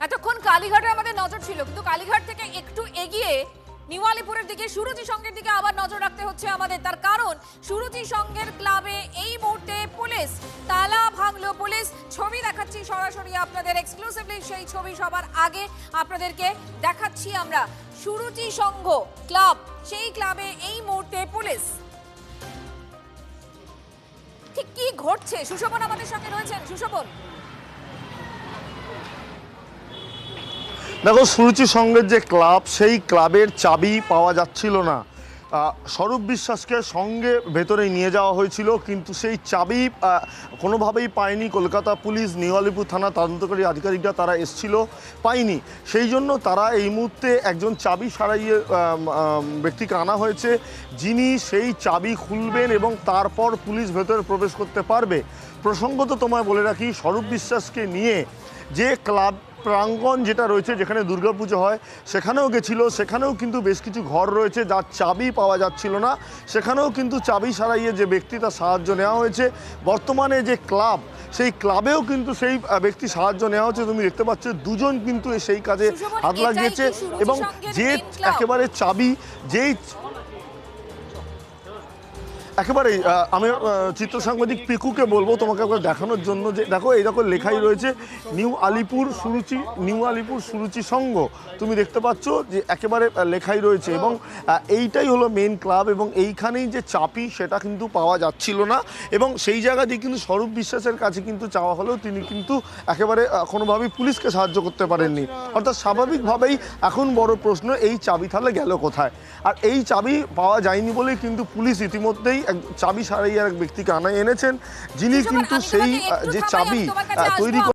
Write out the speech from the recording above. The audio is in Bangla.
এতক্ষণ কালীঘাটে আমাদের নজর ছিল, কিন্তু কালীঘাট থেকে একটু এগিয়ে নিউ আলিপুরের দিকে সুরুচি সংঘের দিকে আবার নজর রাখতে হচ্ছে আমাদের। তার কারণ সুরুচি সংঘের ক্লাবে এই মুহূর্তে পুলিশ তালা ভাঙলো। পুলিশ ছবি দেখাচ্ছি সরাসরি আপনাদের, এক্সক্লুসিভলি সেই ছবি সবার আগে আপনাদেরকে দেখাচ্ছি আমরা। সুরুচি সংঘ ক্লাব, সেই ক্লাবে এই মুহূর্তে পুলিশ। ঠিক কি ঘটছে সুশোভন আমাদের সঙ্গে রয়েছেন। সুশোভন, দেখো, সুরুচি সংঘের যে ক্লাব, সেই ক্লাবের চাবি পাওয়া যাচ্ছিল না। স্বরূপ বিশ্বাসকে সঙ্গে ভেতরে নিয়ে যাওয়া হয়েছিল, কিন্তু সেই চাবি কোনোভাবেই পায়নি কলকাতা পুলিশ। নিউ আলিপুর থানা তদন্তকারী আধিকারিকরা তারা এসছিল, পায়নি। সেই জন্য তারা এই মুহূর্তে একজন চাবি সারাইয়ে ব্যক্তিকে আনা হয়েছে, যিনি সেই চাবি খুলবেন এবং তারপর পুলিশ ভেতরে প্রবেশ করতে পারবে। প্রসঙ্গত তোমায় বলে রাখি, স্বরূপ বিশ্বাসকে নিয়ে যে ক্লাব প্রাঙ্গণ যেটা রয়েছে, যেখানে দুর্গাপুজো হয়, সেখানেও গেছিল। সেখানেও কিন্তু বেশ কিছু ঘর রয়েছে যার চাবি পাওয়া যাচ্ছিল না। সেখানেও কিন্তু চাবি সারাইয়ে যে ব্যক্তি, তার সাহায্য নেওয়া হয়েছে। বর্তমানে যে ক্লাব, সেই ক্লাবেও কিন্তু সেই ব্যক্তি সাহায্য নেওয়া হচ্ছে। তুমি দেখতে পাচ্ছ দুজন কিন্তু সেই কাজে হাত লাগিয়েছে এবং যে একেবারে চাবি, যেই একেবারেই আমি চিত্র সাংবাদিক পিকুকে বলবো তোমাকে একবার দেখানোর জন্য, যে দেখো এই দেখো লেখাই রয়েছে নিউ আলিপুর সুরুচি সংঘ। তুমি দেখতে পাচ্ছ যে একেবারে লেখাই রয়েছে এবং এইটাই হলো মেন ক্লাব। এবং এইখানেই যে চাবি, সেটা কিন্তু পাওয়া যাচ্ছিল না এবং সেই জায়গাতেই কিন্তু স্বরূপ বিশ্বাসের কাছে কিন্তু চাওয়া হলেও তিনি কিন্তু একেবারে কোনোভাবেই পুলিশকে সাহায্য করতে পারেননি। অর্থাৎ স্বাভাবিকভাবেই এখন বড় প্রশ্ন, এই চাবি তাহলে গেল কোথায়? আর এই চাবি পাওয়া যায়নি বলেই কিন্তু পুলিশ ইতিমধ্যেই চাবি সারাইয়ার এক ব্যক্তিকে এনেছেন, যিনি কিন্তু সেই যে চাবি তৈরি